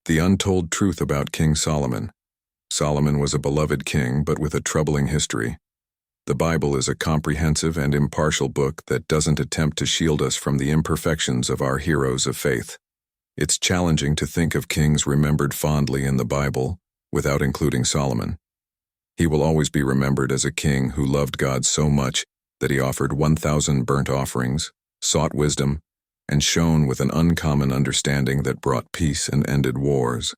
The untold truth about King Solomon. Solomon was a beloved king, but with a troubling history. The Bible is a comprehensive and impartial book that doesn't attempt to shield us from the imperfections of our heroes of faith. It's challenging to think of kings remembered fondly in the Bible without including Solomon. He will always be remembered as a king who loved God so much that he offered 1,000 burnt offerings, sought wisdom, and shone with an uncommon understanding that brought peace and ended wars,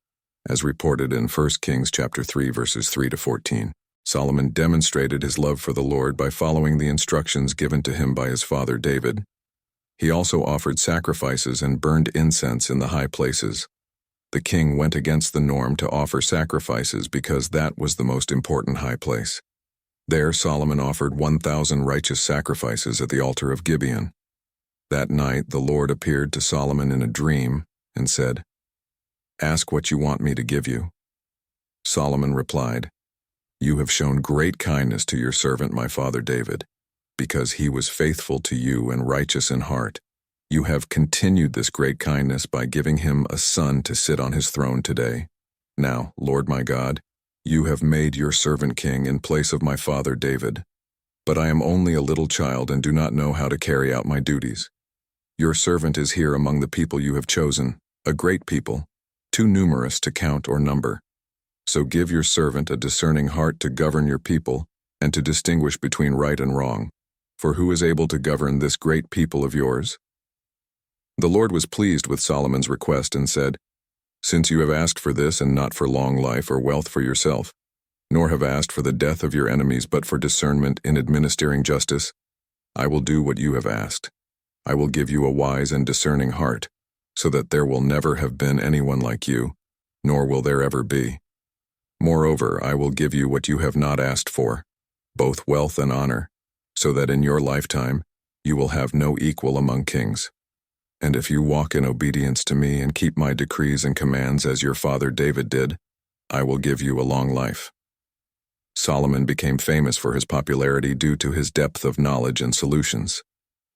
as reported in 1 Kings chapter 3 verses 3 to 14. Solomon demonstrated his love for the Lord by following the instructions given to him by his father David. He also offered sacrifices and burned incense in the high places. The king went against the norm to offer sacrifices because that was the most important high place. There Solomon offered 1,000 righteous sacrifices at the altar of Gibeon. That night the Lord appeared to Solomon in a dream and said, "Ask what you want me to give you." Solomon replied, "You have shown great kindness to your servant my father David, because he was faithful to you and righteous in heart. You have continued this great kindness by giving him a son to sit on his throne today. Now, Lord my God, you have made your servant king in place of my father David. But I am only a little child and do not know how to carry out my duties. Your servant is here among the people you have chosen, a great people, too numerous to count or number. So give your servant a discerning heart to govern your people and to distinguish between right and wrong. For who is able to govern this great people of yours?" The Lord was pleased with Solomon's request and said, "Since you have asked for this and not for long life or wealth for yourself, nor have asked for the death of your enemies but for discernment in administering justice, I will do what you have asked. I will give you a wise and discerning heart, so that there will never have been anyone like you, nor will there ever be. Moreover, I will give you what you have not asked for, both wealth and honor, so that in your lifetime you will have no equal among kings. And if you walk in obedience to me and keep my decrees and commands as your father David did, I will give you a long life." Solomon became famous for his popularity due to his depth of knowledge and solutions.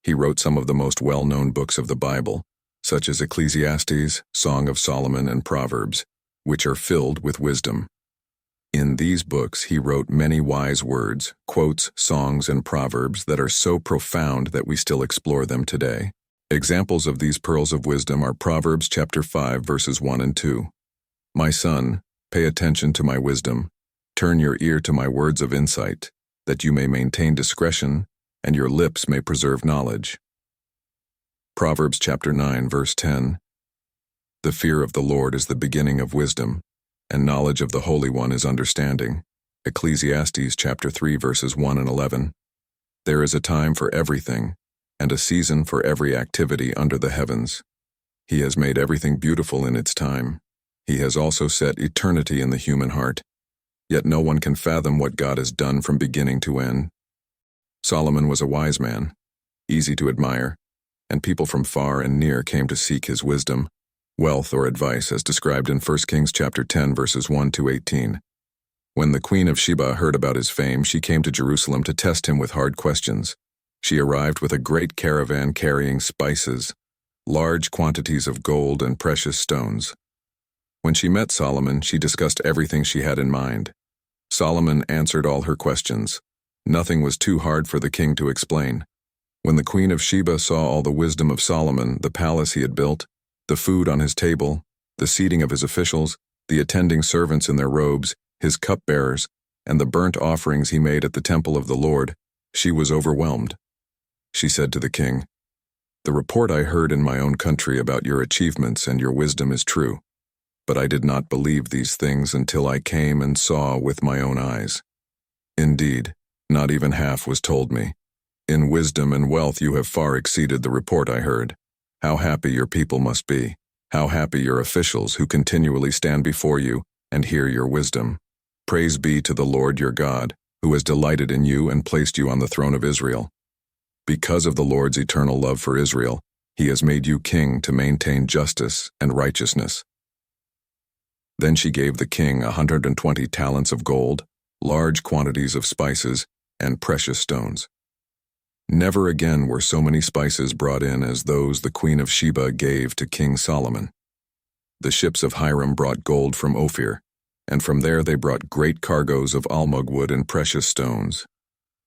He wrote some of the most well-known books of the Bible, such as Ecclesiastes, Song of Solomon, and Proverbs, which are filled with wisdom. In these books he wrote many wise words, quotes, songs, and proverbs that are so profound that we still explore them today. Examples of these pearls of wisdom are Proverbs chapter 5 verses 1 and 2. "My son, pay attention to my wisdom. Turn your ear to my words of insight, that you may maintain discretion and your lips may preserve knowledge." Proverbs chapter 9 verse 10. "The fear of the Lord is the beginning of wisdom, and knowledge of the Holy One is understanding." Ecclesiastes chapter 3 verses 1 and 11. "There is a time for everything, and a season for every activity under the heavens. He has made everything beautiful in its time. He has also set eternity in the human heart. Yet no one can fathom what God has done from beginning to end." Solomon was a wise man, easy to admire, and people from far and near came to seek his wisdom, wealth, or advice as described in 1 Kings chapter 10 verses 1 to 18. When the Queen of Sheba heard about his fame, she came to Jerusalem to test him with hard questions. She arrived with a great caravan carrying spices, large quantities of gold and precious stones. When she met Solomon, she discussed everything she had in mind. Solomon answered all her questions. Nothing was too hard for the king to explain. When the Queen of Sheba saw all the wisdom of Solomon, the palace he had built, the food on his table, the seating of his officials, the attending servants in their robes, his cupbearers, and the burnt offerings he made at the temple of the Lord, she was overwhelmed. She said to the king, "The report I heard in my own country about your achievements and your wisdom is true, but I did not believe these things until I came and saw with my own eyes. Indeed, not even half was told me. In wisdom and wealth you have far exceeded the report I heard. How happy your people must be. How happy your officials who continually stand before you and hear your wisdom. Praise be to the Lord your God, who has delighted in you and placed you on the throne of Israel. Because of the Lord's eternal love for Israel, he has made you king to maintain justice and righteousness." Then she gave the king 120 talents of gold, large quantities of spices, and precious stones. Never again were so many spices brought in as those the Queen of Sheba gave to King Solomon. The ships of Hiram brought gold from Ophir, and from there they brought great cargoes of almug wood and precious stones.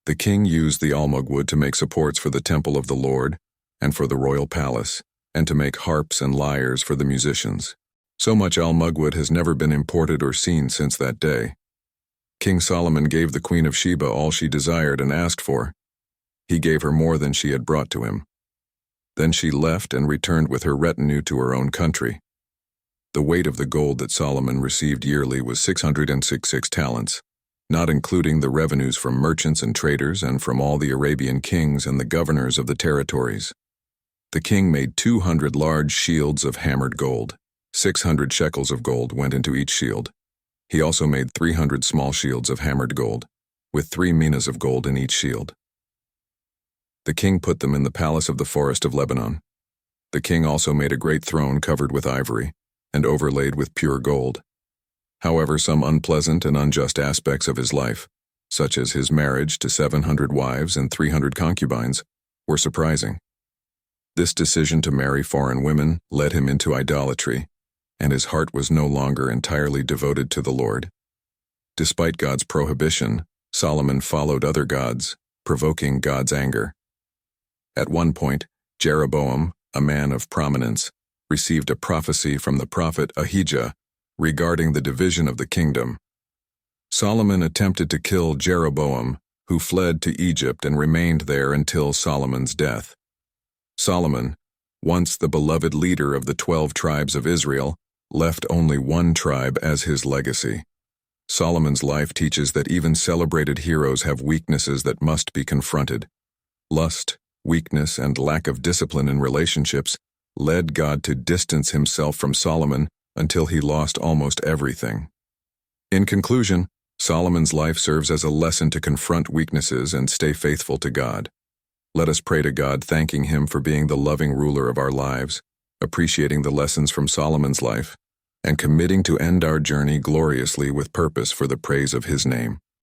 The king used the almug wood to make supports for the temple of the Lord and for the royal palace, and to make harps and lyres for the musicians. So much almug wood has never been imported or seen since that day. King Solomon gave the Queen of Sheba all she desired and asked for. He gave her more than she had brought to him. Then she left and returned with her retinue to her own country. The weight of the gold that Solomon received yearly was 666 talents, not including the revenues from merchants and traders and from all the Arabian kings and the governors of the territories. The king made 200 large shields of hammered gold. 600 shekels of gold went into each shield. He also made 300 small shields of hammered gold, with 3 minas of gold in each shield. The king put them in the palace of the forest of Lebanon. The king also made a great throne covered with ivory and overlaid with pure gold. However, some unpleasant and unjust aspects of his life, such as his marriage to 700 wives and 300 concubines, were surprising. This decision to marry foreign women led him into idolatry, and his heart was no longer entirely devoted to the Lord. Despite God's prohibition, Solomon followed other gods, provoking God's anger. At one point, Jeroboam, a man of prominence, received a prophecy from the prophet Ahijah regarding the division of the kingdom. Solomon attempted to kill Jeroboam, who fled to Egypt and remained there until Solomon's death. Solomon, once the beloved leader of the 12 tribes of Israel, left only one tribe as his legacy. Solomon's life teaches that even celebrated heroes have weaknesses that must be confronted. Lust, weakness, and lack of discipline in relationships led God to distance himself from Solomon until he lost almost everything. In conclusion, Solomon's life serves as a lesson to confront weaknesses and stay faithful to God. Let us pray to God, thanking him for being the loving ruler of our lives, appreciating the lessons from Solomon's life, and committing to end our journey gloriously with purpose for the praise of his name.